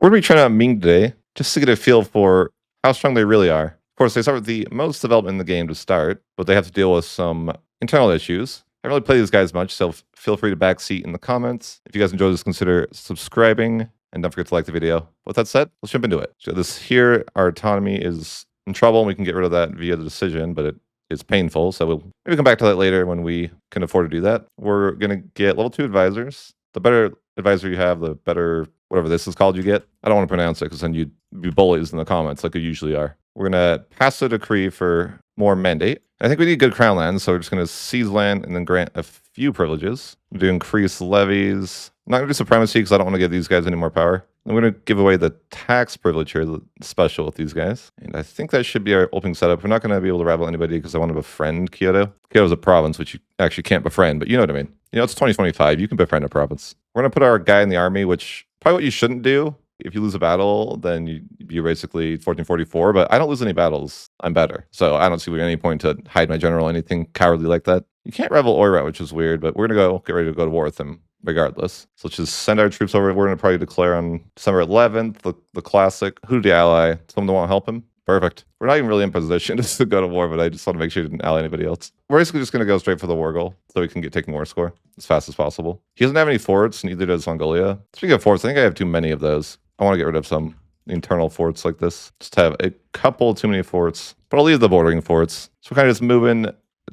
We're going to be trying out Ming today, just to get a feel for how strong they really are. Of course, they start with the most development in the game to start, but they have to deal with some internal issues. I haven't really played these guys much, so feel free to backseat in the comments. If you guys enjoyed this, consider subscribing, and don't forget to like the video. With that said, let's jump into it. So this here, our autonomy is in trouble, and we can get rid of that via the decision, but it's painful, so we'll maybe come back to that later when we can afford to do that. We're going to get level 2 advisors. The better advisor you have, the better whatever this is called you get. I don't want to pronounce it because then you'd be bullies in the comments like you usually are. We're going to pass a decree for more mandate. I think we need good crown lands, so we're just going to seize land and then grant a few privileges. We do increase levies. I'm not going to do supremacy because I don't want to give these guys any more power. I'm going to give away the tax privilege here, the special with these guys. And I think that should be our opening setup. We're not going to be able to rival anybody because I want to befriend Kyoto. Kyoto's a province, which you actually can't befriend, but you know what I mean. You know, it's 2025. You can befriend a province. We're going to put our guy in the army, which probably what you shouldn't do. If you lose a battle, then you're basically 1444, but I don't lose any battles. I'm better. So I don't see any point to hide my general, anything cowardly like that. You can't rival Oirat, which is weird, but we're going to get ready to go to war with him regardless. So let's just send our troops over. We're going to probably declare on December 11th, the classic. Who did he ally? Someone that won't help him? Perfect. We're not even really in position to go to war, but I just want to make sure he didn't ally anybody else. We're basically just going to go straight for the war goal so we can get taking war score as fast as possible. He doesn't have any forts, neither does Mongolia. Speaking of forts, I think I have too many of those. I want to get rid of some internal forts like this. Just have a couple too many forts, but I'll leave the bordering forts. So we're kind of just moving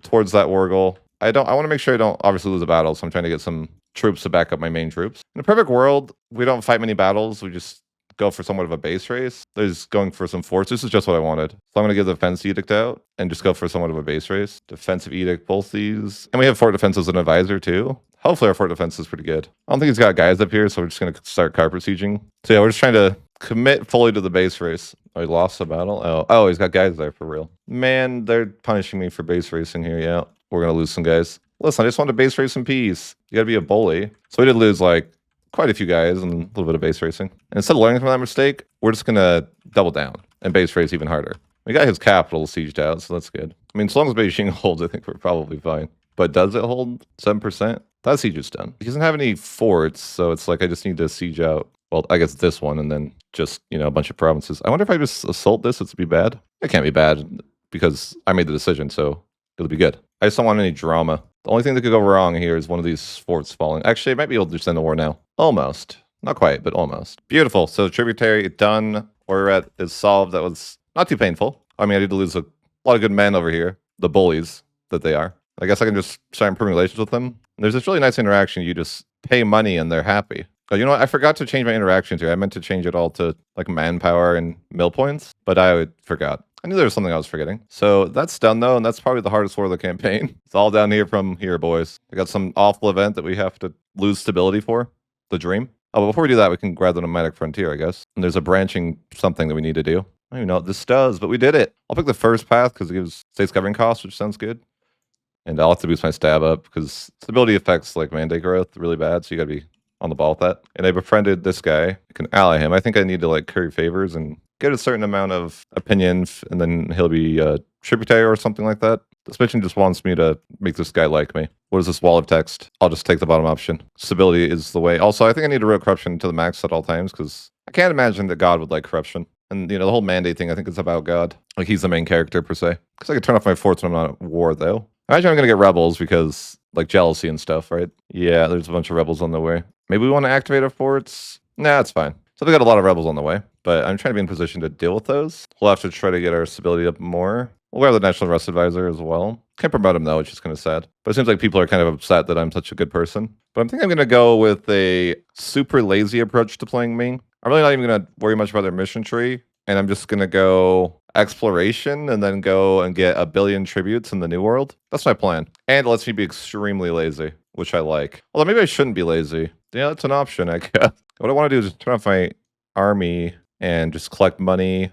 towards that war goal. I want to make sure I don't obviously lose a battle, so I'm trying to get some troops to back up my main troops. In a perfect world, we don't fight many battles. We just go for somewhat of a base race. There's going for some forts. This is just what I wanted. So I'm going to give the defense edict out and just go for somewhat of a base race. Defensive edict, both these. And we have fort defense as an advisor too. Hopefully our fort defense is pretty good. I don't think he's got guys up here, so we're just going to start carpet sieging. So yeah, we're just trying to commit fully to the base race. Oh, he lost a battle? Oh, he's got guys there for real. Man, they're punishing me for base racing here. Yeah, we're going to lose some guys. Listen, I just want to base race in peace. You got to be a bully. So we did lose like quite a few guys and a little bit of base racing. And instead of learning from that mistake, we're just going to double down and base race even harder. We got his capital sieged out, so that's good. I mean, as long as Beijing holds, I think we're probably fine. But does it hold 7%? That siege is done. He doesn't have any forts, so it's like I just need to siege out, well, I guess this one, and then just, you know, a bunch of provinces. I wonder if I just assault this, it'd be bad. It can't be bad because I made the decision, so it'll be good. I just don't want any drama. The only thing that could go wrong here is one of these forts falling. Actually, I might be able to just end the war now. Almost. Not quite, but almost. Beautiful. So tributary done. Oirat is solved. That was not too painful. I mean, I did lose a lot of good men over here. The bullies that they are. I guess I can just start improving relations with them. And there's this really nice interaction. You just pay money and they're happy. Oh, you know what? I forgot to change my interactions here. I meant to change it all to like manpower and mill points, but I forgot. I knew there was something I was forgetting. So that's done though, and that's probably the hardest war of the campaign. It's all down here from here, boys. I got some awful event that we have to lose stability for. The dream. Oh, but before we do that, we can grab the nomadic frontier, I guess. And there's a branching something that we need to do. I don't even know what this does, but we did it. I'll pick the first path because it gives states covering costs, which sounds good. And I'll have to boost my stab up because stability affects like mandate growth really bad, so you gotta be on the ball with that. And I befriended this guy. I can ally him. I think I need to like curry favors and get a certain amount of opinion, and then he'll be a tributary or something like that. This mission just wants me to make this guy like me. What is this wall of text? I'll just take the bottom option. Stability is the way. Also, I think I need to roll corruption to the max at all times because I can't imagine that God would like corruption. And, you know, the whole mandate thing, I think it's about God. Like, he's the main character, per se. Because I could turn off my forts when I'm not at war, though. I imagine I'm going to get rebels because, like, jealousy and stuff, right? Yeah, there's a bunch of rebels on the way. Maybe we want to activate our forts? Nah, it's fine. So we got a lot of rebels on the way, but I'm trying to be in position to deal with those. We'll have to try to get our stability up more. We'll grab the National Arrest Advisor as well. Can't promote him, though, which is kind of sad. But it seems like people are kind of upset that I'm such a good person. But I think I'm going to go with a super lazy approach to playing Ming. I'm really not even going to worry much about their mission tree. And I'm just going to go exploration and then go and get 1 billion tributes in the New World. That's my plan. And it lets me be extremely lazy, which I like. Although maybe I shouldn't be lazy. Yeah, that's an option, I guess. What I want to do is just turn off my army and just collect money,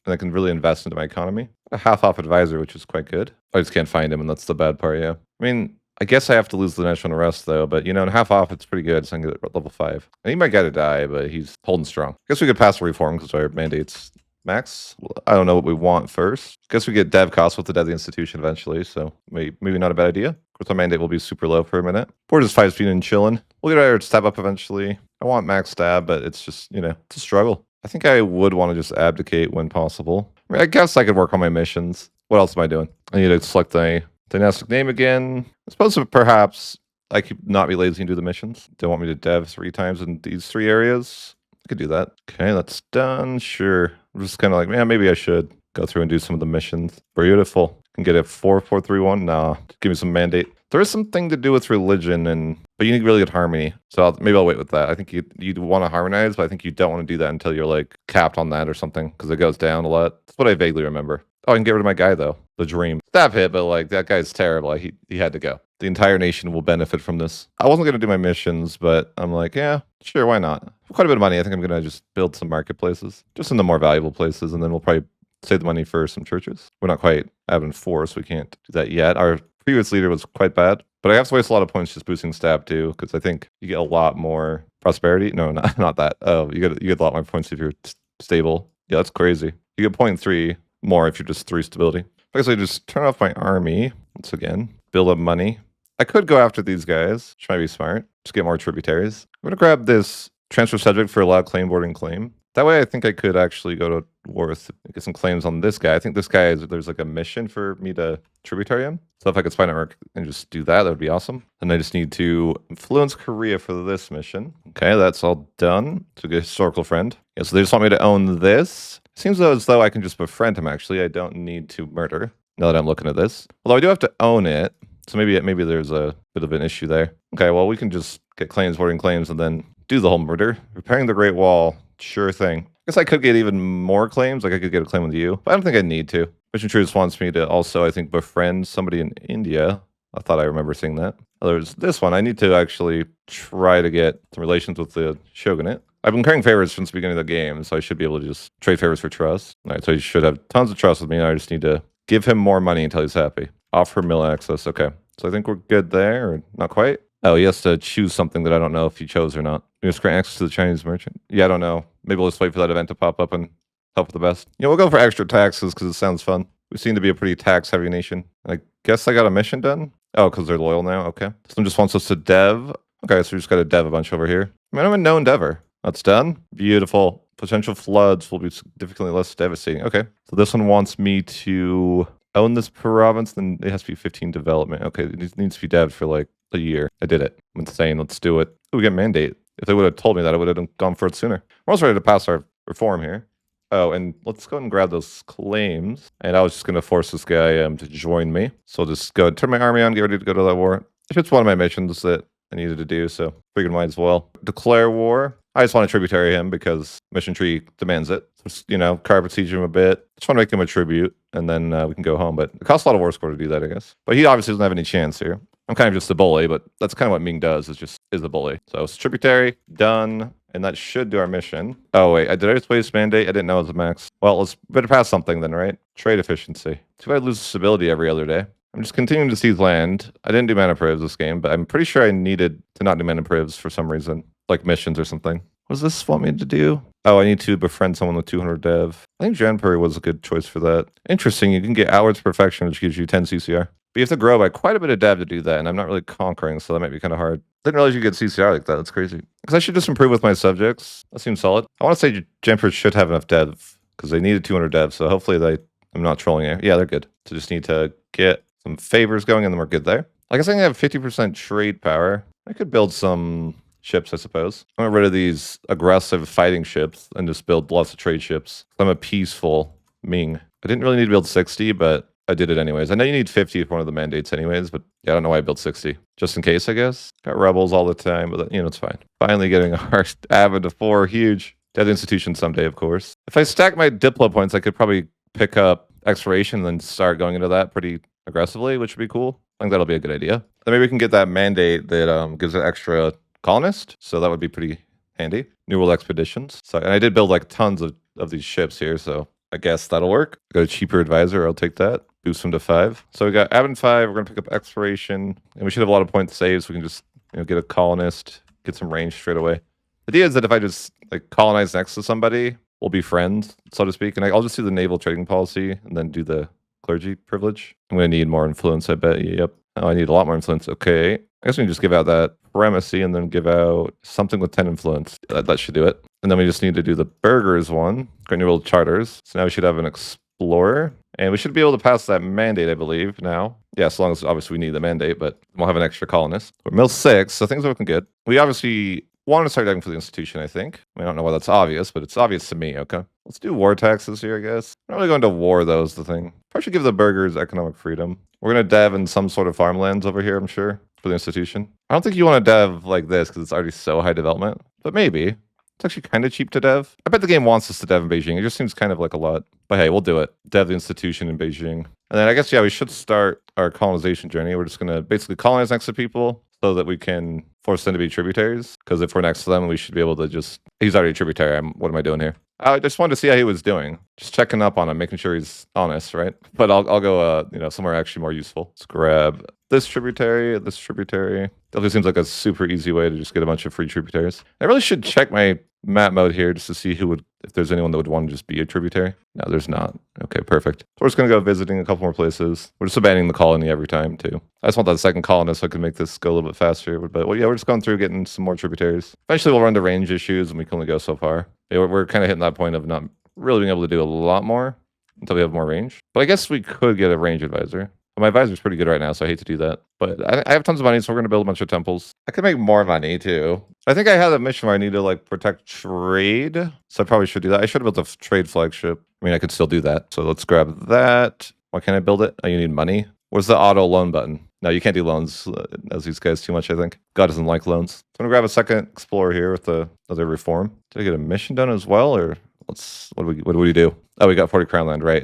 and I can really invest into my economy. A half-off advisor, which is quite good. I just can't find him, and that's the bad part, yeah. I mean, I guess I have to lose the national arrest, though, but, you know, in half-off, it's pretty good, so I can get it at level 5. I need my guy to die, but he's holding strong. I guess we could pass a reform because our mandate's max. I don't know what we want first. I guess we get dev costs with the deadly institution eventually, so maybe not a bad idea. Of course, our mandate will be super low for a minute. We're just 5 speed and chilling. We'll get our stab up eventually. I want max stab, but it's just, you know, it's a struggle. I think I would want to just abdicate when possible. I mean, I guess I could work on my missions. What else am I doing? I need to select a dynastic name again. I suppose perhaps I could not be lazy and do the missions. Don't want me to dev 3 times in these 3 areas. I could do that. Okay, that's done. Sure. I'm just kind of like, man, maybe I should go through and do some of the missions. Beautiful. Can get a 4431. Nah, give me some mandate. There is something to do with religion, but you need really good harmony. So maybe I'll wait with that. I think you'd want to harmonize, but I think you don't want to do that until you're like capped on that or something, because it goes down a lot. That's what I vaguely remember. Oh, I can get rid of my guy though. The dream. Stab hit, but like that guy's terrible. He had to go. The entire nation will benefit from this. I wasn't gonna do my missions, but I'm like, yeah, sure, why not? Quite a bit of money. I think I'm gonna just build some marketplaces, just in the more valuable places, and then we'll probably save the money for some churches. We're not quite Advent 4, so we can't do that yet. Our previous leader was quite bad, but I have to waste a lot of points just boosting stab too, because I think you get a lot more prosperity. No, not that. Oh, you get a lot more points if you're stable. Yeah, that's crazy. You get 0.3 more if you're just 3 stability. I guess I just turn off my army once again, build up money. I could go after these guys, which might be smart. Just get more tributaries. I'm gonna grab this transfer subject for allow claim boarding claim. That way I think I could actually go to war with, get some claims on this guy. I think this guy there's like a mission for me to tributary him. So if I could spy network and just do that, that would be awesome. And I just need to influence Korea for this mission. Okay, that's all done. To get a historical friend. Yeah, so they just want me to own this. Seems as though I can just befriend him actually. I don't need to murder, now that I'm looking at this. Although I do have to own it. So maybe there's a bit of an issue there. Okay, well we can just get claims, boarding claims, and then do the whole murder. Repairing the Great Wall. Sure thing. I guess I could get even more claims. Like I could get a claim with you, but I don't think I need to. Mission True just wants me to also, I think, befriend somebody in India. I thought I remember seeing that. There's this one. I need to actually try to get some relations with the shogunate. I've been carrying favors since the beginning of the game, so I should be able to just trade favors for trust. All right, so he should have tons of trust with me. I just need to give him more money until he's happy. Offer mill access. Okay, so I think we're good there, or not quite. Oh, he has to choose something that I don't know if he chose or not. You just grant access to the Chinese merchant. Yeah, I don't know. Maybe we'll just wait for that event to pop up and help with the best. Yeah, we'll go for extra taxes because it sounds fun. We seem to be a pretty tax-heavy nation. I guess I got a mission done. Oh, because they're loyal now. Okay. Someone just wants us to dev. Okay, so we just got to dev a bunch over here. I mean, I'm a known dever. That's done. Beautiful. Potential floods will be significantly less devastating. Okay. So this one wants me to own this province. Then it has to be 15 development. Okay, it needs to be devved for like a year. I did it. I'm insane. Let's do it. Ooh, we get mandate. If they would have told me that, I would have gone for it sooner. We're also ready to pass our reform here. Oh, and let's go and grab those claims. And I was just going to force this guy to join me. So I'll just go turn my army on, get ready to go to that war. If it's one of my missions that I needed to do, so figured might as well. Declare war. I just want to tributary him because mission tree demands it. Just, carpet siege him a bit. Just want to make him a tribute, and then we can go home. But it costs a lot of war score to do that, I guess. But he obviously doesn't have any chance here. I'm kind of just a bully, but that's kind of what Ming does, is a bully. So it's tributary, done, and that should do our mission. Oh, wait, did I just waste mandate? I didn't know it was a max. Well, let's better pass something then, right? Trade efficiency. Too bad I lose stability every other day. I'm just continuing to seize land. I didn't do mana privs this game, but I'm pretty sure I needed to not do mana privs for some reason, like missions or something. What does this want me to do? Oh, I need to befriend someone with 200 dev. I think Janpuri was a good choice for that. Interesting, you can get outwards perfection, which gives you 10 CCR. But you have to grow by quite a bit of dev to do that, and I'm not really conquering, so that might be kind of hard. Didn't realize you get CCR like that. That's crazy. Because I should just improve with my subjects. That seems solid. I want to say Janpuri should have enough dev, because they needed 200 dev, so hopefully I'm not trolling it. Yeah, they're good. So just need to get some favors going, and then we're good there. I guess I can have 50% trade power. I could build some ships, I suppose. I'm gonna get rid of these aggressive fighting ships and just build lots of trade ships. I'm a peaceful Ming. I didn't really need to build 60, but I did it anyways. I know you need 50 for one of the mandates anyways, but yeah, I don't know why I built 60. Just in case, I guess. Got rebels all the time, but it's fine. Finally getting our Advent to 4, huge. Dead institution someday, of course. If I stack my Diplo points, I could probably pick up exploration and then start going into that pretty aggressively, which would be cool. I think that'll be a good idea. Then maybe we can get that mandate that gives an extra colonist, so that would be pretty handy. New World Expeditions. So, and I did build like tons of these ships here, so I guess that'll work. Got a cheaper advisor, I'll take that. Boost them to 5. So we got Advent 5, we're gonna pick up exploration, and we should have a lot of points saved, so we can just get a colonist, get some range straight away. The idea is that if I just colonize next to somebody, we'll be friends, so to speak, and I'll just do the naval trading policy and then do the clergy privilege. I'm gonna need more influence, I bet. Yep. Oh, I need a lot more influence. Okay. I guess we can just give out that primacy and then give out something with 10 influence. That should do it. And then we just need to do the burgers one, create new world charters. So now we should have an explorer. And we should be able to pass that mandate, I believe, now. Yeah, as long as obviously we need the mandate, but we'll have an extra colonist. We're mill 6, so things are looking good. We obviously want to start diving for the institution, I think. I don't know why that's obvious, but it's obvious to me, okay? Let's do war taxes here, I guess. We're not really going to war, though, is the thing. Probably should give the burgers economic freedom. We're going to dev in some sort of farmlands over here, I'm sure, for the institution. I don't think you want to dev like this because it's already so high development, but maybe. It's actually kind of cheap to dev. I bet the game wants us to dev in Beijing. It just seems kind of like a lot. But hey, we'll do it. Dev the institution in Beijing. And then I guess, yeah, we should start our colonization journey. We're just going to basically colonize next to people so that we can force them to be tributaries. Because if we're next to them, we should be able to just... He's already a tributary. What am I doing here? I just wanted to see how he was doing. Just checking up on him, making sure he's honest, right? But I'll go, somewhere actually more useful. Let's grab this tributary, this tributary. Definitely seems like a super easy way to just get a bunch of free tributaries. I really should check my map mode here just to see if there's anyone that would want to just be a tributary. No, there's not. Okay, perfect. So we're just going to go visiting a couple more places. We're just abandoning the colony every time, too. I just want that second colonist so I can make this go a little bit faster. But well, yeah, we're just going through getting some more tributaries. Eventually, we'll run into range issues, and we can only go so far. Yeah, we're kind of hitting that point of not really being able to do a lot more until we have more range. But I guess we could get a range advisor. My advisor's pretty good right now, so I hate to do that. But I have tons of money, so we're going to build a bunch of temples. I could make more money, too. I think I had a mission where I need to, protect trade. So I probably should do that. I should have built a trade flagship. I mean, I could still do that. So let's grab that. Why can't I build it? Oh, you need money? Where's the auto loan button? No, you can't do loans as these guys too much, I think. God doesn't like loans. So I'm going to grab a second explorer here with the other reform. Did I get a mission done as well? Or what do we do? Oh, we got 40 crown land, right?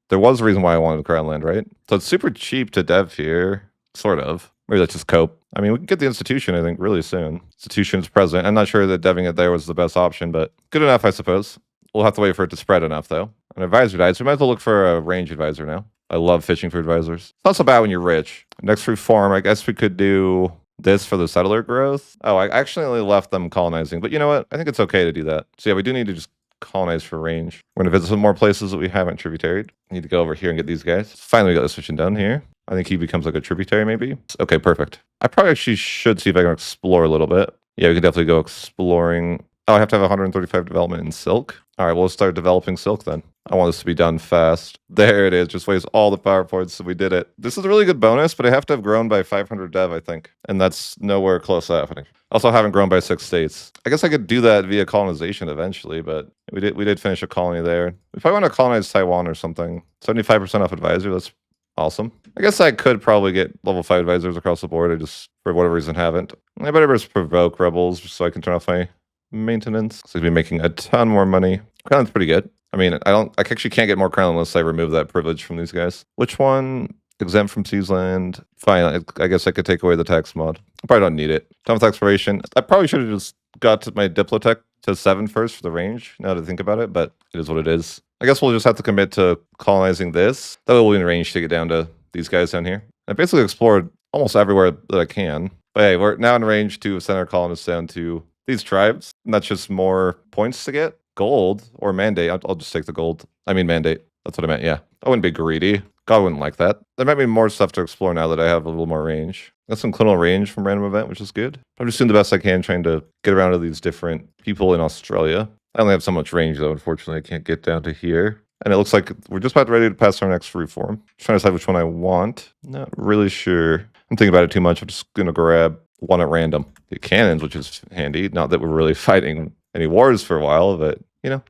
There was a reason why I wanted crown land, right? So it's super cheap to dev here, sort of. Maybe that's just cope. I mean, we can get the institution, I think, really soon. Institution's present. I'm not sure that deving it there was the best option, but good enough, I suppose. We'll have to wait for it to spread enough, though. An advisor died, so we might as well look for a range advisor now. I love fishing for advisors. It's not so bad when you're rich. Next reform, I guess we could do this for the settler growth. Oh, I actually only left them colonizing, but you know what? I think it's okay to do that. So yeah, we do need to just colonize for range. We're going to visit some more places that we haven't tributaried. Need to go over here and get these guys. Finally, we got this mission done here. I think he becomes like a tributary, maybe. Okay, perfect. I probably actually should see if I can explore a little bit. Yeah, we can definitely go exploring. Oh, I have to have 135 development in silk. All right, we'll start developing silk then. I want this to be done fast. There it is. Just waste all the power points, so we did it. This is a really good bonus, but I have to have grown by 500 dev, I think. And that's nowhere close to happening. Also, haven't grown by 6 states. I guess I could do that via colonization eventually, but we did finish a colony there. If I want to colonize Taiwan or something, 75% off advisor, that's awesome. I guess I could probably get level 5 advisors across the board. I just, for whatever reason, haven't. I better just provoke rebels just so I can turn off my maintenance. So I'd be making a ton more money. Crown's pretty good. I mean, I actually can't get more crown unless I remove that privilege from these guys. Which one? Exempt from Seasland. Fine, I guess I could take away the tax mod. I probably don't need it. Done with exploration. I probably should have just got my Diplotech to 7 first for the range, now that I think about it, but it is what it is. I guess we'll just have to commit to colonizing this. That way we'll be in range to get down to these guys down here. I basically explored almost everywhere that I can. But hey, we're now in range to send our colonists down to these tribes. And that's just more points to get. Gold or mandate. I'll just take the gold. I mean mandate. That's what I meant, yeah. I wouldn't be greedy. God wouldn't like that. There might be more stuff to explore now that I have a little more range. Got some colonial range from random event, which is good. I'm just doing the best I can trying to get around to these different people in Australia. I only have so much range though, unfortunately. I can't get down to here. And it looks like we're just about ready to pass our next reform. Just trying to decide which one I want. Not really sure. I'm thinking about it too much. I'm just going to grab one at random. The cannons, which is handy. Not that we're really fighting any wars for a while, but,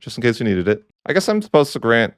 just in case we needed it. I guess I'm supposed to grant,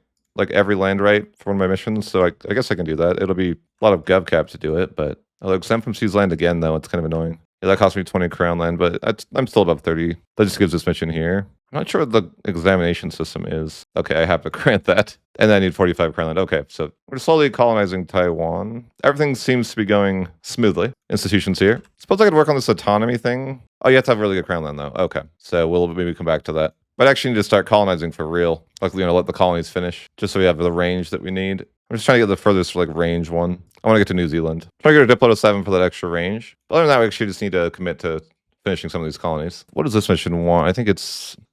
every land right for one of my missions, so I guess I can do that. It'll be a lot of gov cap to do it, but I'll exempt from Seas land again, though. It's kind of annoying. Yeah, that cost me 20 crown land, but I'm still above 30. That just gives this mission here. I'm not sure what the examination system is. Okay, I have to grant that. And then I need 45 crown land. Okay, so we're slowly colonizing Taiwan. Everything seems to be going smoothly. Institutions here. Suppose I could work on this autonomy thing. Oh, you have to have really good crown land, though. Okay, so we'll maybe come back to that. But I actually need to start colonizing for real. Let the colonies finish, just so we have the range that we need. I'm just trying to get the furthest, range one. I want to get to New Zealand. I'm trying to get a Diplo to 7 for that extra range. But other than that, we actually just need to commit to finishing some of these colonies. What does this mission want? I think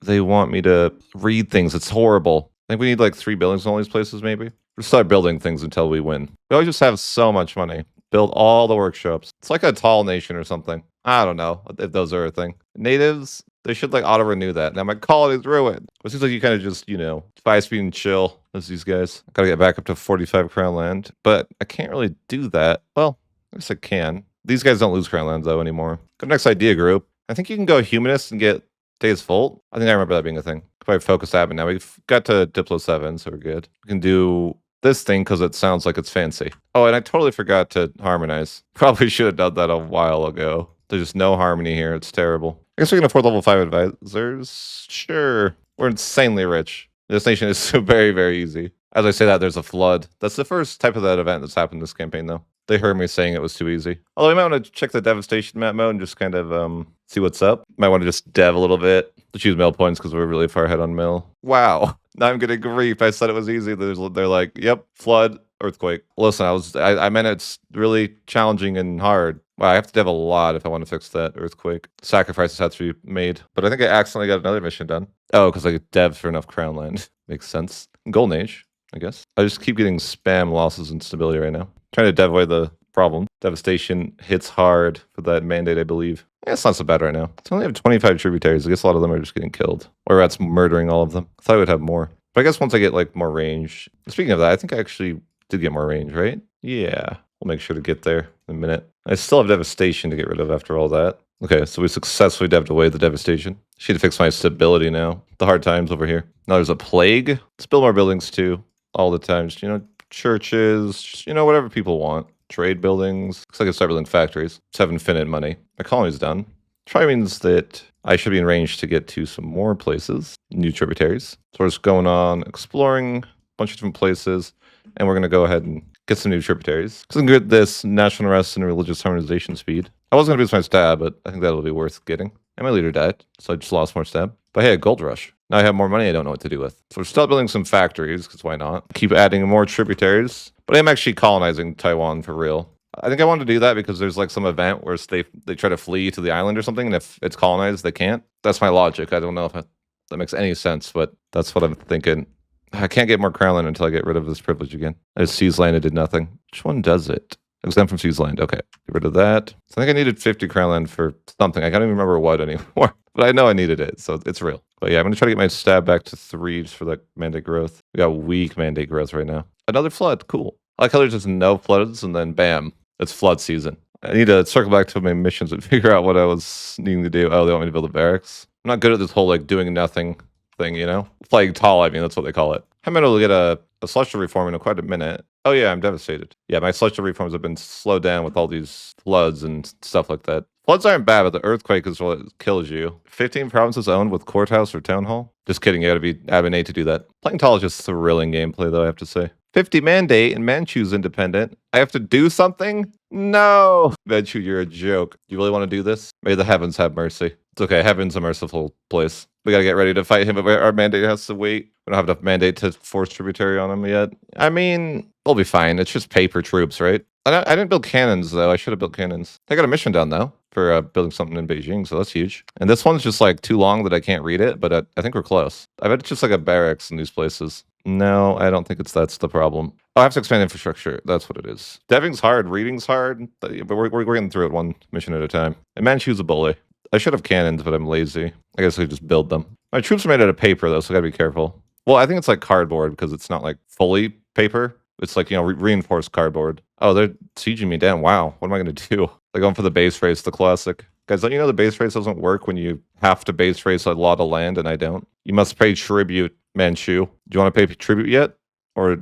they want me to read things. It's horrible. I think we need 3 buildings in all these places, maybe. We'll start building things until we win. We always just have so much money. Build all the workshops. It's like a tall nation or something. I don't know if those are a thing. Natives, They should like auto renew that. Now my colony's ruined. It seems like you kind of just, 5-speed and chill as these guys. Gotta get back up to 45 crown land, but I can't really do that. Well, I guess I can. These guys don't lose crown lands though anymore. Go next idea group. I think you can go humanist and get Days Volt. I think I remember that being a thing. Probably focus admin now. We've got to Diplo 7, so we're good. We can do this thing because it sounds like it's fancy. Oh, and I totally forgot to harmonize. Probably should have done that a while ago. There's just no harmony here. It's terrible. I guess we can afford level 5 advisors. Sure. We're insanely rich. This nation is so very, very easy. As I say that, there's a flood. That's the first type of that event that's happened this campaign, though. They heard me saying it was too easy. Although we might want to check the devastation map mode and just kind of see what's up. Might want to just dev a little bit. Let's use mill points because we're really far ahead on mill. Wow. Now I'm getting grief. I said it was easy. They're like, yep, flood, earthquake. Listen, I meant it's really challenging and hard. Wow, I have to dev a lot if I want to fix that earthquake. Sacrifices have to be made. But I think I accidentally got another mission done. Oh, because I get dev for enough crown land. Makes sense. Golden Age, I guess. I just keep getting spam losses and stability right now. Trying to dev away the problem. Devastation hits hard for that mandate, I believe. Yeah, it's not so bad right now. It's only have 25 tributaries. I guess a lot of them are just getting killed. Or rats murdering all of them. I thought I would have more. But I guess once I get like more range. Speaking of that, I think I actually did get more range, right? Yeah. We'll make sure to get there in a minute. I still have devastation to get rid of after all that. Okay, so we successfully devved away the devastation. Just need to fix my stability now. The hard times over here. Now there's a plague. Let's build more buildings too. All the time. Just, churches, just, whatever people want. Trade buildings. Looks like I can start building factories. Just have infinite money. My colony's done. Probably means that I should be in range to get to some more places. New tributaries. So we're just going on exploring a bunch of different places. And we're going to go ahead and get some new tributaries. Because I can get this national unrest and religious harmonization speed. I was going to boost my stab, but I think that'll be worth getting. And my leader died, so I just lost more stab. But hey, a gold rush. Now I have more money I don't know what to do with. So we're still building some factories, because why not? Keep adding more tributaries. But I'm actually colonizing Taiwan for real. I think I want to do that because there's like some event where they try to flee to the island or something, and if it's colonized, they can't. That's my logic. I don't know if that makes any sense, but that's what I'm thinking. I can't get more crown land until I get rid of this privilege again. I just seized land and did nothing. Which one does it? Exempt from seized land. Okay, get rid of that. So I think I needed 50 crown land for something. I can't even remember what anymore, but I know I needed it, so it's real. But yeah, I'm going to try to get my stab back to 3 just for that mandate growth. We got weak mandate growth right now. Another flood. Cool. I like how there's just no floods, and then bam, it's flood season. I need to circle back to my missions and figure out what I was needing to do. Oh, they want me to build a barracks? I'm not good at this whole like doing nothing thing, Flying tall, I mean, that's what they call it. I'm going to get a celestial reform in quite a minute. Oh yeah, I'm devastated. Yeah, my celestial reforms have been slowed down with all these floods and stuff like that. Floods aren't bad, but the earthquake is what kills you. 15 provinces owned with courthouse or town hall? Just kidding, you gotta be admin 8 to do that. Playing tall is just thrilling gameplay, though, I have to say. 50 mandate and Manchu's independent. I have to do something? No! Manchu, you're a joke. You really want to do this? May the heavens have mercy. It's okay, heaven's a merciful place. We gotta get ready to fight him, but our mandate has to wait. We don't have enough mandate to force tributary on him yet. I mean, we'll be fine. It's just paper troops, right? I didn't build cannons, though. I should have built cannons. I got a mission done, though, for building something in Beijing, so that's huge. And this one's just, like, too long that I can't read it, but I think we're close. I bet it's just, like, a barracks in these places. No, I don't think that's the problem. Oh, I have to expand infrastructure. That's what it is. Deving's hard. Reading's hard. But we're getting through it one mission at a time. And Manchu's a bully. I should have cannons, but I'm lazy. I guess I just build them. My troops are made out of paper, though, so I gotta be careful. Well, I think it's like cardboard because it's not like fully paper. It's like, reinforced cardboard. Oh, they're sieging me down. Wow. What am I going to do? They're going for the base race, the classic. Guys, don't you know the base race doesn't work when you have to base race a lot of land and I don't? You must pay tribute, Manchu. Do you want to pay tribute yet? Or,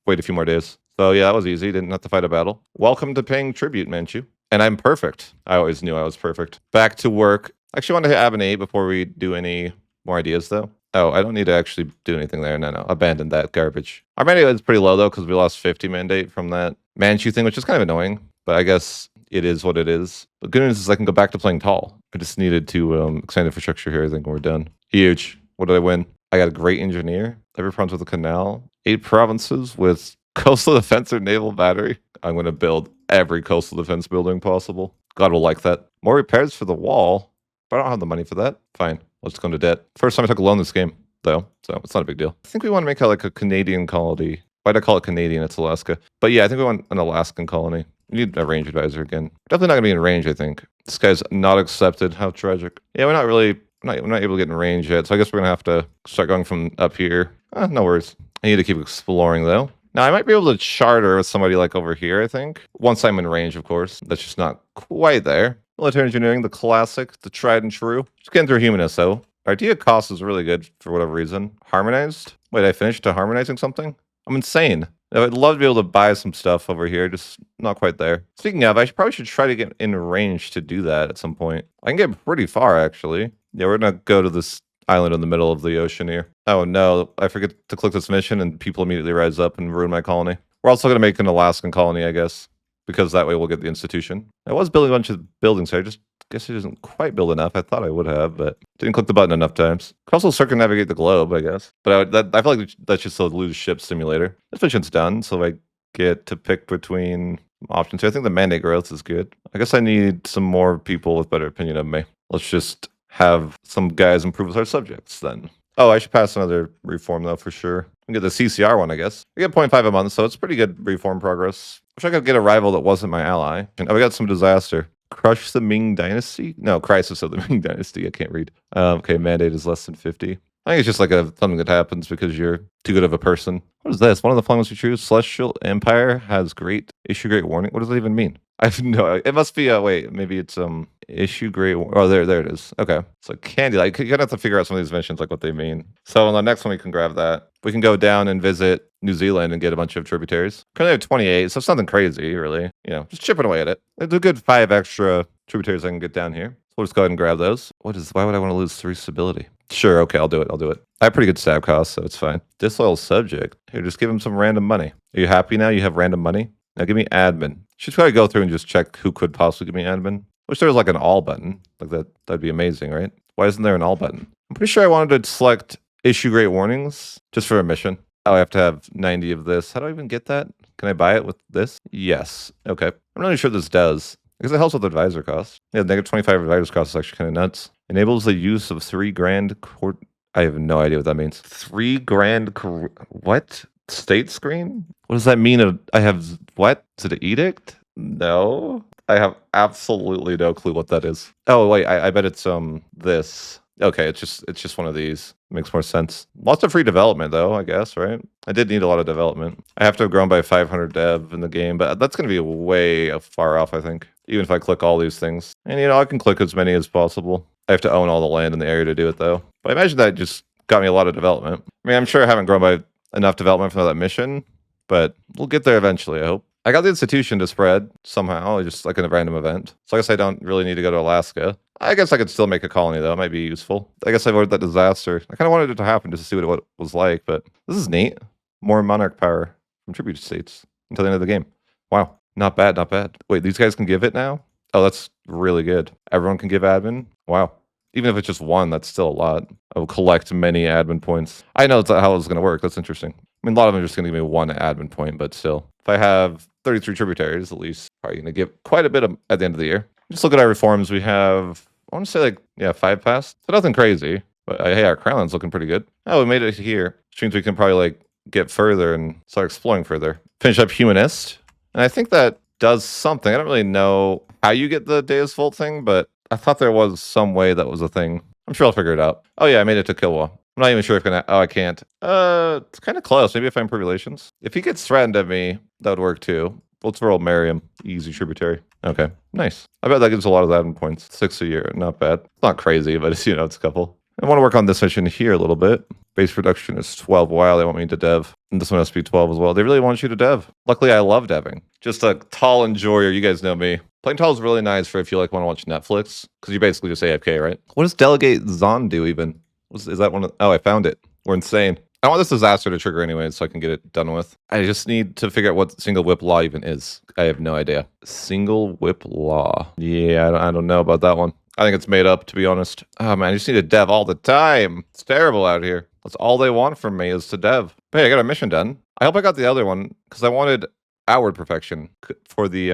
wait a few more days. So yeah, that was easy. Didn't have to fight a battle. Welcome to paying tribute, Manchu. And I'm perfect. I always knew I was perfect. Back to work. I actually want to have an 8 before we do any more ideas, though. Oh, I don't need to actually do anything there. No. Abandon that garbage. Our mandate is pretty low, though, because we lost 50 mandate from that Manchu thing, which is kind of annoying. But I guess it is what it is. The good news is I can go back to playing tall. I just needed to expand infrastructure here. I think we're done. Huge. What did I win? I got a great engineer. Every province with a canal. 8 provinces with coastal defense or naval battery. I'm going to build every coastal defense building possible. God will like that. More repairs for the wall. But I don't have the money for that. Fine. Let's go into debt. First time I took a loan this game, though, so it's not a big deal. I think we want to make like a Canadian colony. Why'd I call it Canadian? It's Alaska. But yeah, I think we want an Alaskan colony. We need a range advisor again. Definitely not going to be in range, I think. This guy's not accepted. How tragic. Yeah, we're not really I'm not able to get in range yet, so I guess we're gonna have to start going from up here. No worries. I need to keep exploring though. Now I might be able to charter with somebody like over here, I think. Once I'm in range, of course. That's just not quite there. Military engineering, the classic, the tried and true. Just getting through humanist though. Idea cost is really good for whatever reason. Harmonized? Wait, I finished to harmonizing something? I'm insane. I'd love to be able to buy some stuff over here, just not quite there. Speaking of, probably should try to get in range to do that at some point. I can get pretty far, actually. Yeah, we're gonna go to this island in the middle of the ocean here. Oh no, I forget to click this mission and people immediately rise up and ruin my colony. We're also gonna make an Alaskan colony, I guess, because that way we'll get the institution. I was building a bunch of buildings, so I just guess it doesn't quite build enough. I thought I would have, but didn't click the button enough times. Could also circumnavigate the globe, I guess. But I feel like that's just a lose ship simulator. This mission's done, so I get to pick between options here. I think the mandate growth is good. I guess I need some more people with better opinion of me. Let's just have some guys improve with our subjects then. Oh, I should pass another reform though for sure. We get the CCR one, I guess. We get 0.5 a month, so it's pretty good reform progress. Wish I could get a rival that wasn't my ally. Oh, we got some disaster. Crush the Ming Dynasty? No, Crisis of the Ming Dynasty. I can't read. Okay, mandate is less than 50. I think it's just like something that happens because you're too good of a person. What is this? One of the flagons you choose. Celestial Empire has issue great warning. What does that even mean? I have no. It must be. Wait, maybe it's issue great. Oh, there it is. Okay, so candy. Like you're gonna have to figure out some of these missions, like what they mean. So on the next one, we can grab that. We can go down and visit New Zealand and get a bunch of tributaries. Currently have 28, so it's nothing crazy, really. You know, just chipping away at it. There's a good 5 extra tributaries I can get down here. So we'll just go ahead and grab those. Why would I want to lose 3 stability? Sure, okay, I'll do it. I have pretty good stab costs, so it's fine. Disloyal subject. Here, just give him some random money. Are you happy now? You have random money? Now give me admin. Should try to go through and just check who could possibly give me admin. Wish there was like an all button. Like that'd be amazing, right? Why isn't there an all button? I'm pretty sure I wanted to select issue great warnings just for a mission. Oh, I have to have 90 of this. How do I even get that? Can I buy it with this? Yes. Okay. I'm not really sure this does. Because it helps with advisor costs. Yeah, negative 25 advisor costs is actually kind of nuts. Enables the use of 3 grand court. I have no idea what that means. 3 grand. What? State screen? What does that mean? I have what? Is it an edict? No. I have absolutely no clue what that is. Oh wait, I bet it's this. Okay, it's just one of these. Makes more sense. Lots of free development though, I guess, right? I did need a lot of development. I have to have grown by 500 dev in the game, but that's going to be way far off, I think. Even if I click all these things. And you know, I can click as many as possible. I have to own all the land in the area to do it though. But I imagine that just got me a lot of development. I mean, I'm sure I haven't grown by enough development for that mission, but we'll get there eventually, I hope. I got the institution to spread somehow, just like in a random event. So I guess I don't really need to go to Alaska. I guess I could still make a colony, though. It might be useful. I guess I avoided that disaster. I kind of wanted it to happen just to see what it was like, but this is neat. More monarch power from tribute states until the end of the game. Wow. Not bad, not bad. Wait, these guys can give it now? Oh, that's really good. Everyone can give admin? Wow. Even if it's just one, that's still a lot. I will collect many admin points. I know that's how it's going to work. That's interesting. I mean, a lot of them are just going to give me 1 admin point, but still. If I have 33 tributaries, at least, probably going to give quite a bit at the end of the year. Just look at our reforms. We have, I want to say like, 5 passed. So nothing crazy, but hey, our crown's looking pretty good. Oh, we made it here, which means we can probably like get further and start exploring further. Finish up humanist. And I think that does something. I don't really know how you get the Deus Vult thing, but I thought there was some way that was a thing. I'm sure I'll figure it out. Oh yeah, I made it to Kilwa. I'm not even sure if I can. Oh, I can't. It's kind of close. Maybe if I improve relations. If he gets threatened at me, that would work too. Let's roll Miriam. Easy tributary. Okay, nice. I bet that gives a lot of admin points. 6 a year. Not bad. It's not crazy, but it's, it's a couple. I want to work on this mission here a little bit. Base production is 12. Wow, they want me to dev. And this one has to be 12 as well. They really want you to dev. Luckily, I love deving. Just a tall enjoyer. You guys know me. Playing tall is really nice for if you like want to watch Netflix. Because you basically just AFK, right? What does Delegate Zon do even? Is that one? Oh, I found it. We're insane. I want this disaster to trigger anyway so I can get it done with. I just need to figure out what single whip law even is. I have no idea. Single whip law. Yeah, I don't know about that one. I think it's made up, to be honest. Oh, man, I just need to dev all the time. It's terrible out here. That's all they want from me is to dev. But hey, I got a mission done. I hope I got the other one because I wanted outward perfection for the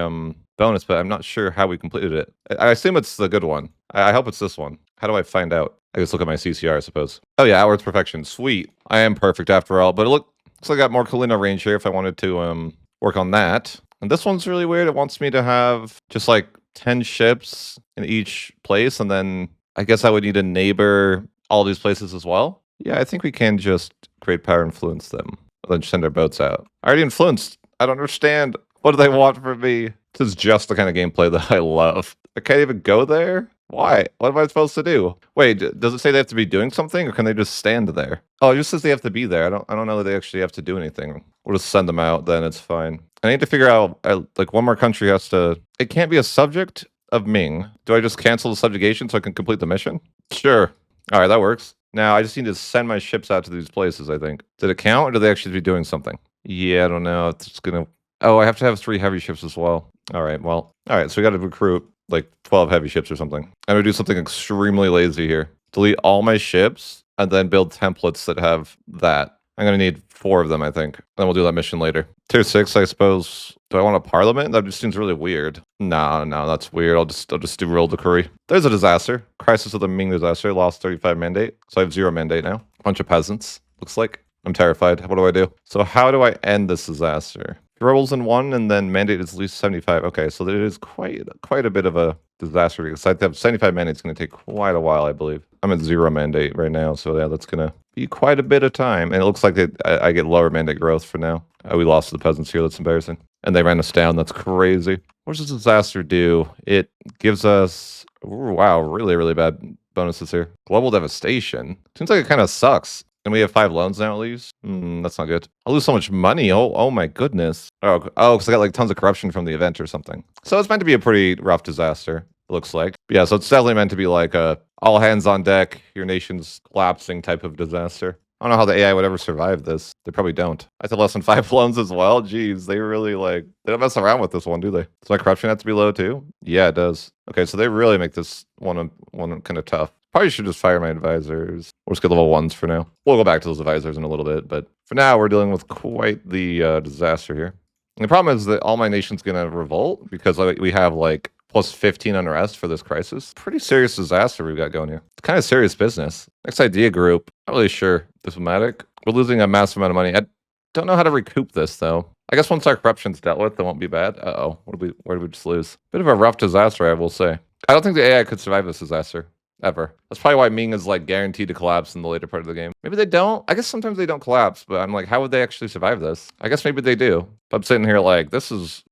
bonus, but I'm not sure how we completed it. I assume it's the good one. I hope it's this one. How do I find out? I guess look at my CCR, I suppose. Oh yeah, outwards perfection. Sweet. I am perfect after all, but it looks like I got more Kalina range here if I wanted to work on that. And this one's really weird. It wants me to have just like 10 ships in each place and then I guess I would need to neighbor all these places as well. Yeah, I think we can just create power influence them, then send our boats out. I already influenced. I don't understand. What do they want from me? This is just the kind of gameplay that I love. I can't even go there? Why? What am I supposed to do? Wait, does it say they have to be doing something, or can they just stand there? Oh, it just says they have to be there. I don't know that they actually have to do anything. We'll just send them out, then it's fine. I need to figure out, like, one more country has to... It can't be a subject of Ming. Do I just cancel the subjugation so I can complete the mission? Sure. All right, that works. Now, I just need to send my ships out to these places, I think. Did it count, or do they actually be doing something? Yeah, I don't know. It's just gonna... Oh, I have to have 3 heavy ships as well. All right, well... All right, so we got to recruit, like, 12 heavy ships or something. I'm gonna do something extremely lazy here. Delete all my ships, and then build templates that have that. I'm gonna need 4 of them, I think. Then we'll do that mission later. Tier 6, I suppose. Do I want a parliament? That just seems really weird. No, that's weird. I'll just do royal decree. There's a disaster. Crisis of the Ming disaster. Lost 35 mandate. So I have 0 mandate now. Bunch of peasants. Looks like. I'm terrified. What do I do? So how do I end this disaster? Rebels in 1, and then mandate is at least 75. Okay, so it is quite a bit of a disaster, because I have to have 75 mandate. It's going to take quite a while, I believe. I'm at 0 mandate right now, so yeah, that's going to be quite a bit of time. And it looks like I get lower mandate growth for now. We lost to the peasants here. That's embarrassing. And they ran us down. That's crazy. What does this disaster do? It gives us, ooh, wow, really bad bonuses here. Global devastation. Seems like it kind of sucks. And we have 5 loans now, at least. That's not good. I'll lose so much money. Oh my goodness. Oh, because I got like tons of corruption from the event or something. So it's meant to be a pretty rough disaster, it looks like. But yeah, so it's definitely meant to be like a all hands on deck, your nation's collapsing type of disaster. I don't know how the AI would ever survive this. They probably don't. I said less than 5 loans as well. Jeez, they really they don't mess around with this one, do they? Does my corruption have to be low too? Yeah, it does. Okay, so they really make this one kind of tough. Probably should just fire my advisors. We'll just get level 1s for now. We'll go back to those advisors in a little bit, but for now, we're dealing with quite the disaster here. And the problem is that all my nation's gonna revolt because we have like plus 15 unrest for this crisis. Pretty serious disaster we've got going here. It's kind of serious business. Next idea group. Not really sure. Diplomatic. We're losing a massive amount of money. I don't know how to recoup this though. I guess once our corruption's dealt with, it won't be bad. Uh-oh. Where did we just lose? Bit of a rough disaster, I will say. I don't think the AI could survive this disaster. Ever. That's probably why Ming is like guaranteed to collapse in the later part of the game. Maybe they don't. I guess sometimes they don't collapse, but I'm like, how would they actually survive this? I guess maybe they do. But I'm sitting here like,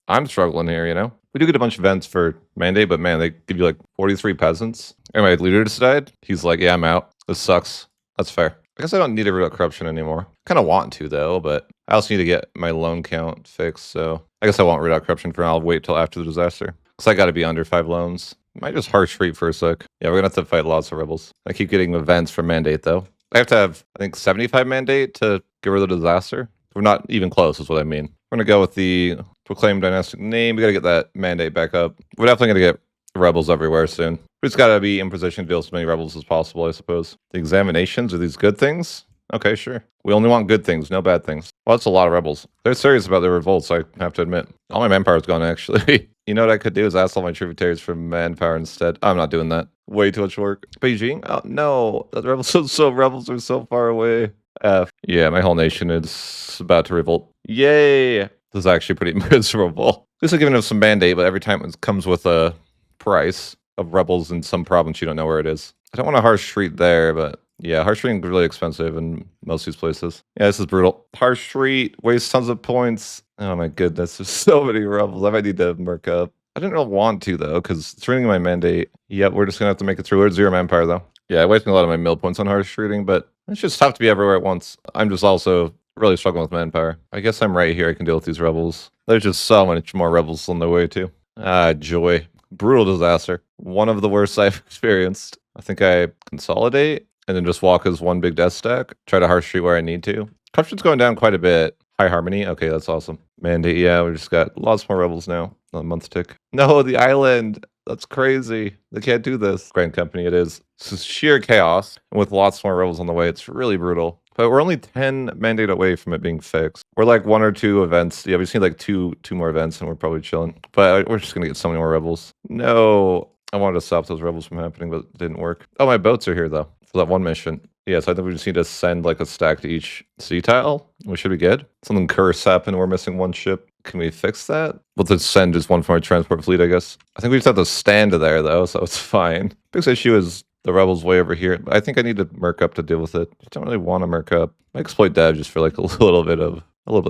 I'm struggling here, you know? We do get a bunch of events for mandate, but man, they give you like 43 peasants. And my leader just died. He's like, yeah, I'm out. This sucks. That's fair. I guess I don't need to real corruption anymore. Kind of want to though, but I also need to get my loan count fixed. So I guess I won't read out corruption for now. I'll wait till after the disaster. Because I got to be under 5 loans. Might just harsh treat for a sec. Yeah, we're gonna have to fight lots of rebels. I keep getting events for mandate though. I have to have, I think, 75 mandate to get rid of the disaster. We're not even close, is what I mean. We're gonna go with the proclaimed dynastic name. We gotta get that mandate back up. We're definitely gonna get rebels everywhere soon. We just gotta be in position to deal with as many rebels as possible, I suppose. The examinations, are these good things? Okay, sure. We only want good things, no bad things. Well, that's a lot of rebels. They're serious about their revolts, I have to admit. All my manpower's gone, actually. You know what I could do is ask all my tributaries for manpower instead. I'm not doing that. Way too much work. Beijing? Oh, no. The rebels are so far away. F. Yeah, my whole nation is about to revolt. Yay! This is actually pretty miserable. At least I've given them some mandate, but every time it comes with a price of rebels in some province, you don't know where it is. I don't want a harsh treat there, but yeah, harsh treating is really expensive in most of these places. Yeah, this is brutal. Harsh treat, wastes tons of points. Oh my goodness, there's so many rebels. I might need to mark up. I didn't really want to though, because it's ruining my mandate. Yep, we're just gonna have to make it through. We're at 0 manpower though. Yeah, I wasted a lot of my mill points on harsh treating, but it's just tough to be everywhere at once. I'm just also really struggling with manpower. I guess I'm right here. I can deal with these rebels. There's just so much more rebels on the way too. Ah, joy. Brutal disaster. One of the worst I've experienced. I think I consolidate and then just walk as one big death stack. Try to harsh treat where I need to. Corruption's going down quite a bit. High harmony. Okay, that's awesome. Mandate. Yeah, we just got lots more rebels now. On month tick. No, the island. That's crazy. They can't do this. Grand Company it is. This is sheer chaos. And with lots more rebels on the way, it's really brutal. But we're only 10 mandate away from it being fixed. We're like 1 or 2 events. Yeah, we just need like two more events and we're probably chilling. But we're just going to get so many more rebels. No. I wanted to stop those rebels from happening, but it didn't work. Oh, my boats are here though. For that one mission. Yeah, so I think we just need to send like a stack to each sea tile. We should be good. Something curse happened. We're missing 1 ship. Can we fix that? We'll just send just 1 from our transport fleet, I guess. I think we just have to stand there though, so it's fine. Biggest issue is The rebels way over here. I think I need to merc up to deal with it. I don't really want to merc up. I exploit dev just for like a little bit of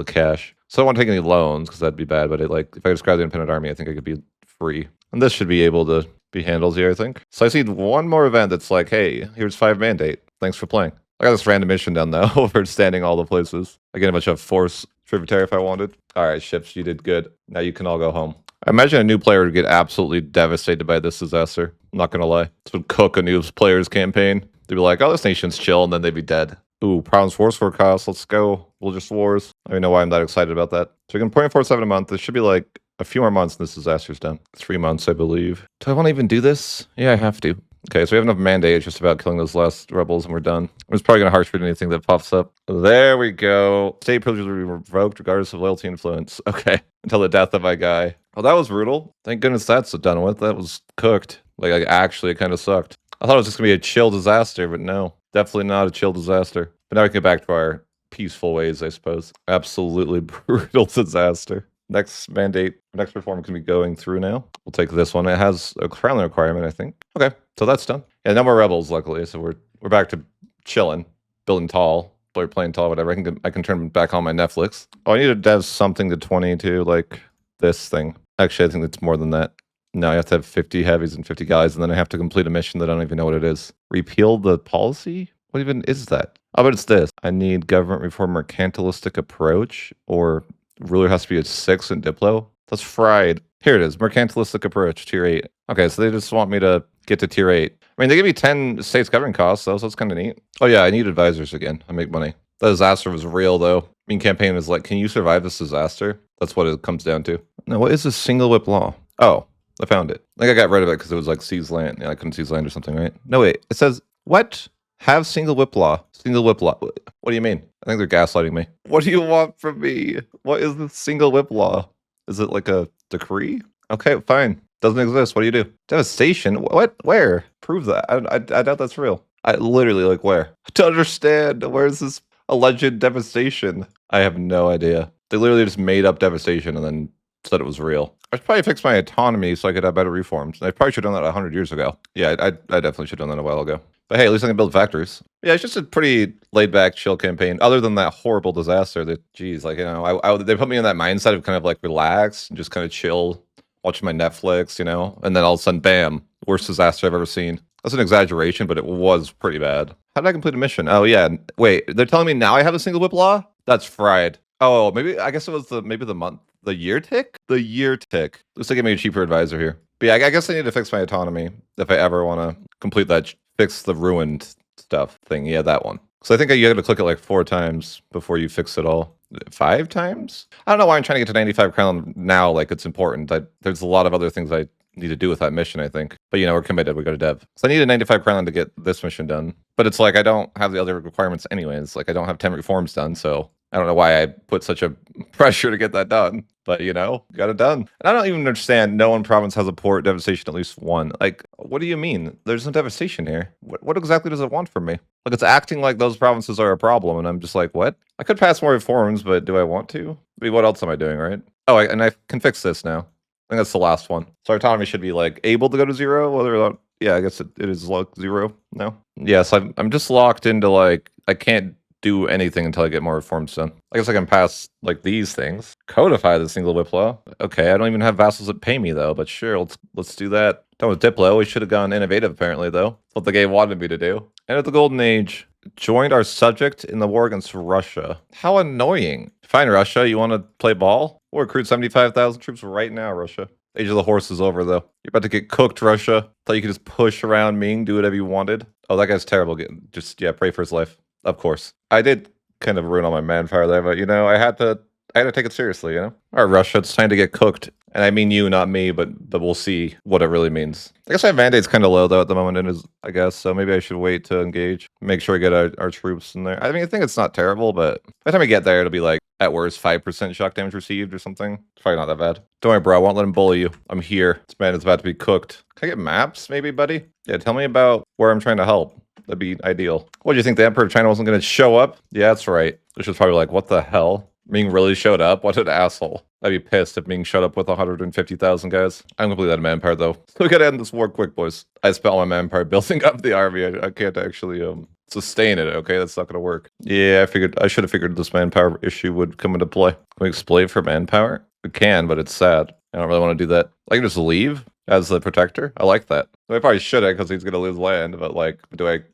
cash. So I don't want to take any loans because that'd be bad. But if I just grab the independent army, I think I could be free. And this should be able to be handled here, I think. So I see one more event that's like, hey, here's 5 mandate. Thanks for playing. I got this random mission done though over standing all the places. I get a bunch of force tributary if I wanted. All right, ships, you did good. Now you can all go home. I imagine a new player would get absolutely devastated by this disaster. I'm not gonna lie. This would cook a new player's campaign. They'd be like, oh, this nation's chill, and then they'd be dead. Ooh, Province Force forecast. Let's go. Religious Wars. I don't even know why I'm that excited about that. So we can 0.47 a month. This should be like a few more months and this disaster's done. 3 months, I believe. Do I want to even do this? Yeah, I have to. Okay, so we have enough mandate. It's just about killing those last rebels and we're done. I'm just probably going to harsh read anything that pops up. There we go. State privileges will be revoked regardless of loyalty and influence. Okay, until the death of my guy. Oh, that was brutal. Thank goodness that's done with. That was cooked. Like actually, it kind of sucked. I thought it was just going to be a chill disaster, but no. Definitely not a chill disaster. But now we can get back to our peaceful ways, I suppose. Absolutely brutal disaster. Next mandate, next reform can be going through now. We'll take this one. It has a crown requirement, I think. Okay, so that's done. Yeah, no more rebels, luckily. So we're back to chilling, building tall, playing tall, whatever. I can turn back on my Netflix. Oh, I need to dev something to 20 to like this thing. Actually, I think it's more than that. No, I have to have 50 heavies and 50 guys, and then I have to complete a mission that I don't even know what it is. Repeal the policy? What even is that? Oh, but it's this. I need government reform mercantilistic approach, or ruler has to be at 6 in Diplo. That's fried. Here it is. Mercantilistic approach, tier 8. Okay, so they just want me to get to tier 8. I mean, they give me 10 states governing costs, though, so that's kind of neat. Oh, yeah, I need advisors again. I make money. The disaster was real, though. I mean, campaign is like, can you survive this disaster? That's what it comes down to. Now, what is this single whip law? Oh, I found it. I think I got rid of it because it was like seize land. Yeah, I couldn't seize land or something, right? No, wait. It says, what? Have single whip law. Single whip law. What do you mean? I think they're gaslighting me. What do you want from me? What is the single whip law? Is it like a decree? Okay, fine. Doesn't exist. What do you do? Devastation? What? Where? Prove that. I doubt that's real. I literally, like, where? To understand, where's this alleged devastation? I have no idea. They literally just made up devastation and then said it was real. I should probably fix my autonomy so I could have better reforms. I probably should have done that 100 years ago. Yeah, I definitely should have done that a while ago. But hey, at least I can build factories. Yeah, it's just a pretty laid-back, chill campaign. Other than that horrible disaster that, geez, like, you know, they put me in that mindset of kind of like relax and just kind of chill, watching my Netflix, you know, and then all of a sudden, bam, worst disaster I've ever seen. That's an exaggeration, but it was pretty bad. How did I complete a mission? Oh, yeah. Wait, they're telling me now I have a single whip law? That's fried. Oh, maybe, I guess it was the year tick? The year tick. Looks like they made a cheaper advisor here. But yeah, I guess I need to fix my autonomy if I ever want to complete that, fix the ruined stuff thing. Yeah, that one. So I think you got to click it like 4 times before you fix it all. 5 times? I don't know why I'm trying to get to 95 crown now, like it's important. There's a lot of other things I need to do with that mission, I think. But, you know, we're committed. We go to dev. So I need a 95 crown to get this mission done. But it's like I don't have the other requirements anyways. Like I don't have 10 reforms done, so I don't know why I put such a pressure to get that done. But, you know, got it done. And I don't even understand no one province has a port devastation at least one. Like, what do you mean? There's no devastation here. What exactly does it want from me? Like, it's acting like those provinces are a problem, and I'm just like, what? I could pass more reforms, but do I want to? I mean, what else am I doing, right? Oh, and I can fix this now. I think that's the last one. So our autonomy should be, like, able to go to 0, whether or not... Yeah, I guess it is, like, 0 now. Yes, I'm just locked into, like, I can't do anything until I get more reforms done. I guess I can pass, like, these things. Codify the single whip law. Okay, I don't even have vassals that pay me, though, but sure, let's do that. Done with Diplo. We should have gone innovative, apparently, though. That's what the game wanted me to do. And at the Golden Age, joined our subject in the war against Russia. How annoying. Fine, Russia, you want to play ball? We'll recruit 75,000 troops right now, Russia. Age of the Horse is over, though. You're about to get cooked, Russia. Thought you could just push around Ming, do whatever you wanted. Oh, that guy's terrible. Just, yeah, pray for his life. Of course. I did kind of ruin all my manpower there, but, you know, I had to take it seriously, you know? All right, Russia, it's time to get cooked. And I mean you, not me, but we'll see what it really means. I guess my mandate's kind of low, though, at the moment, I guess, so maybe I should wait to engage. Make sure we get our troops in there. I mean, I think it's not terrible, but by the time we get there, it'll be like, at worst, 5% shock damage received or something. It's probably not that bad. Don't worry, bro, I won't let him bully you. I'm here. This man is about to be cooked. Can I get maps, maybe, buddy? Yeah, tell me about where I'm trying to help. That'd be ideal. What do you think, the Emperor of China wasn't going to show up? Yeah, that's right. This was probably like, what the hell? Ming really showed up? What an asshole. I'd be pissed if Ming showed up with 150,000 guys. I'm completely out of manpower, though. So we gotta end this war quick, boys. I spent all my manpower building up the army. I can't actually sustain it, okay? That's not gonna work. Yeah, I should have figured this manpower issue would come into play. Can we exploit for manpower? We can, but it's sad. I don't really want to do that. I can just leave as the protector. I like that. I probably shouldn't because he's gonna lose land, but like,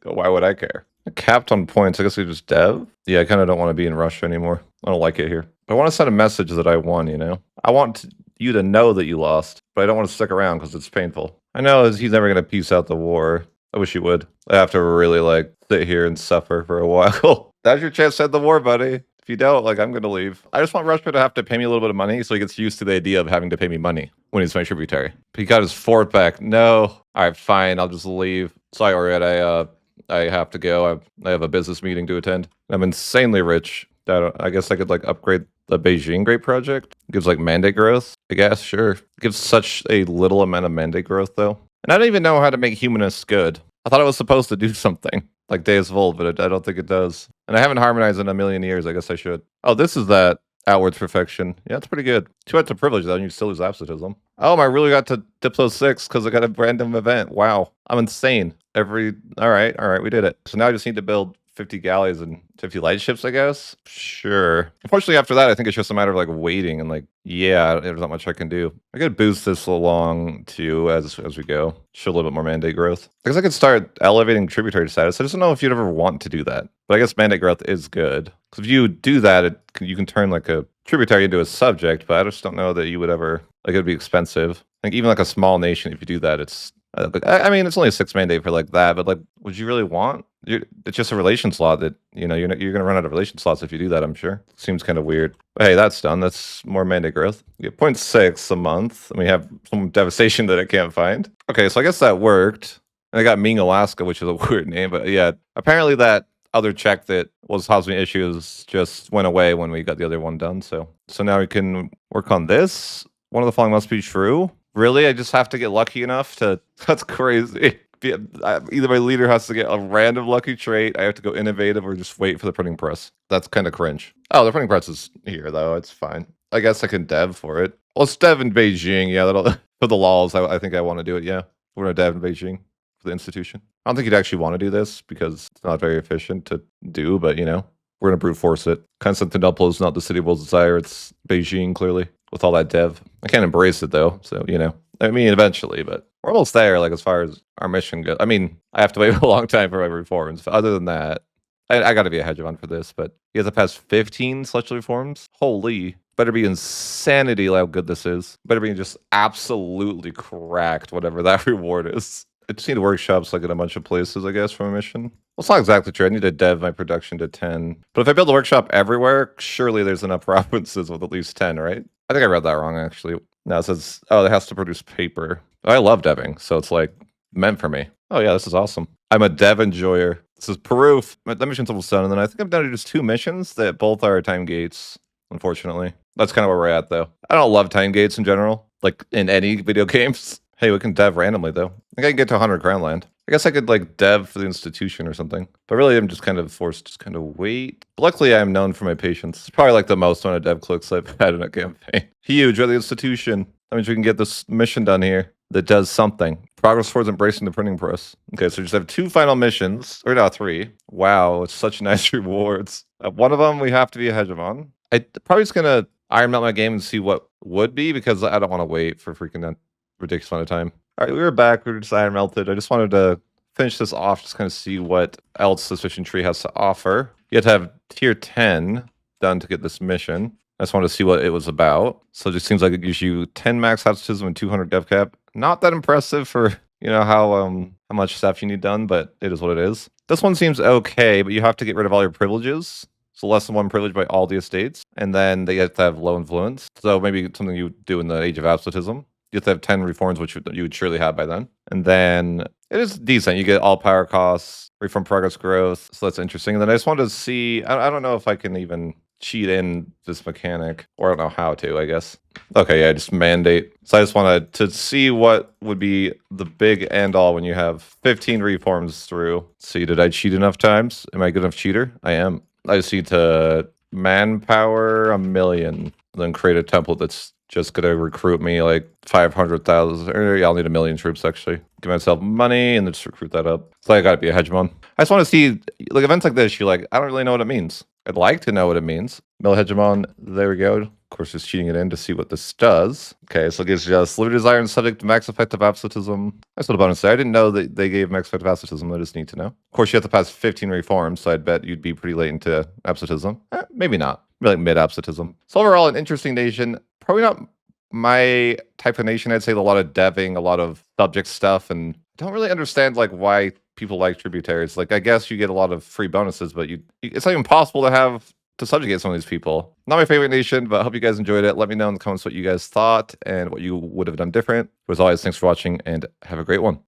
why would I care? Capped on points. I guess we just dev. Yeah, I kind of don't want to be in Russia anymore. I don't like it here. I want to send a message that I won, you know? I want you to know that you lost, but I don't want to stick around because it's painful. I know he's never going to peace out the war. I wish he would. I have to really, like, sit here and suffer for a while. That's your chance to end the war, buddy. If you don't, like, I'm going to leave. I just want Russia to have to pay me a little bit of money so he gets used to the idea of having to pay me money when he's my tributary. But he got his fort back. No. All right, fine. I'll just leave. Sorry, Oriette. I have to go. I have a business meeting to attend. I'm insanely rich. I guess I could like upgrade the Beijing Great Project. It gives like mandate growth. I guess, sure. It gives such a little amount of mandate growth though. And I don't even know how to make humanists good. I thought it was supposed to do something like Days of Old, but I don't think it does. And I haven't harmonized in a million years. I guess I should. Oh, this is that outwards perfection. Yeah, it's pretty good. 2 out of privilege though, and you still lose absolutism. Oh, I really got to Diplo 6 because I got a random event. Wow, I'm insane. All right, we did it. So now I just need to build 50 galleys and 50 lightships, I guess. Sure. Unfortunately, after that, I think it's just a matter of like waiting and like, yeah, there's not much I can do. I could boost this along too as we go. Show a little bit more mandate growth. Because I could start elevating tributary status. I just don't know if you'd ever want to do that. But I guess mandate growth is good. Because if you do that, you can turn like a tributary into a subject, but I just don't know that you would ever, like it'd be expensive. Like even like a small nation, if you do that, it's I mean, it's only a 6 mandate for like that, but like, would you really want? It's just a relation slot that you're going to run out of relation slots if you do that. I'm sure. Seems kind of weird. But hey, that's done. That's more mandate growth. We get 0.6 a month, and we have some devastation that I can't find. Okay, so I guess that worked. And I got Ming Alaska, which is a weird name, but yeah, apparently that other check that was causing me issues just went away when we got the other one done. So now we can work on this. One of the following must be true. Really? I just have to get lucky enough to... That's crazy. Either my leader has to get a random lucky trait, I have to go innovative, or just wait for the printing press. That's kind of cringe. Oh, the printing press is here, though. It's fine. I guess I can dev for it. Let's dev in Beijing. Yeah, that'll... For the laws, I think I want to do it, yeah. We're going to dev in Beijing for the institution. I don't think you'd actually want to do this, because it's not very efficient to do, but, you know, we're going to brute force it. Constantinople is not the city of world's desire. It's Beijing, clearly. With all that dev. I can't embrace it though, so you know. I mean eventually, but we're almost there, like as far as our mission goes. I mean, I have to wait a long time for my reforms. But other than that, I gotta be a hegemon for this, but you have to pass 15 celestial reforms? Holy. Better be insanity how good this is. Better be just absolutely cracked, whatever that reward is. I just need workshops like in a bunch of places, I guess, for a mission. Well, it's not exactly true. I need to dev my production to 10. But if I build a workshop everywhere, surely there's enough provinces with at least 10, right? I think I read that wrong, actually. No, it says, oh, it has to produce paper. I love deving, so it's like meant for me. Oh, yeah, this is awesome. I'm a dev enjoyer. This is proof. That mission's almost done, and then I think I've done just 2 missions that both are time gates, unfortunately. That's kind of where we're at, though. I don't love time gates in general, like in any video games. Hey, we can dev randomly, though. I think I can get to 100 crown land. I guess I could, like, dev for the institution or something. But really, I'm just kind of forced to just kind of wait. But luckily, I am known for my patience. It's probably, like, the most amount of dev clicks I've had in a campaign. Huge, we're the institution. That means we can get this mission done here that does something. Progress towards embracing the printing press. Okay, so we just have 2 final missions. Or now 3. Wow, it's such nice rewards. One of them, we have to be a hegemon. I probably just going to iron out my game and see what would be, because I don't want to wait for freaking ridiculous amount of time. All right, we were back. We were just iron melted. I just wanted to finish this off, just kind of see what else the Suspicion Tree has to offer. You have to have tier 10 done to get this mission. I just wanted to see what it was about. So it just seems like it gives you 10 max absolutism and 200 dev cap. Not that impressive for, you know, how much stuff you need done, but it is what it is. This one seems okay, but you have to get rid of all your privileges. So less than 1 privilege by all the estates. And then they have to have low influence. So maybe something you would do in the Age of Absolutism. You have to have 10 reforms, which you would surely have by then. And then it is decent. You get all power costs, reform progress growth. So that's interesting. And then I just wanted to see, I don't know if I can even cheat in this mechanic, or I don't know how to, I guess. Okay, yeah, just mandate. So I just wanted to see what would be the big end all when you have 15 reforms through. See, did I cheat enough times? Am I a good enough cheater? I am. I just need to manpower 1,000,000, then create a template that's just gonna recruit me like 500,000. Or yeah, I'll need 1,000,000 troops actually. Give myself money and then just recruit that up. So I gotta be a hegemon. I just want to see like events like this. You're like, I don't really know what it means. I'd like to know what it means. Mill hegemon. There we go. Of course, just cheating it in to see what this does. Okay, so it gives just limited desire and subject to max effective absolutism. Nice little bonus there. I didn't know that they gave max effective absolutism. I just need to know. Of course, you have to pass 15 reforms, so I'd bet you'd be pretty late into absolutism. Maybe not. Maybe like mid absolutism. So overall, an interesting nation. Probably not my type of nation. I'd say a lot of deving, a lot of subject stuff, and don't really understand like why people like tributaries. Like I guess you get a lot of free bonuses, but it's not even possible to subjugate some of these people. Not my favorite nation, but I hope you guys enjoyed it. Let me know in the comments what you guys thought and what you would have done different. As always, thanks for watching and have a great one.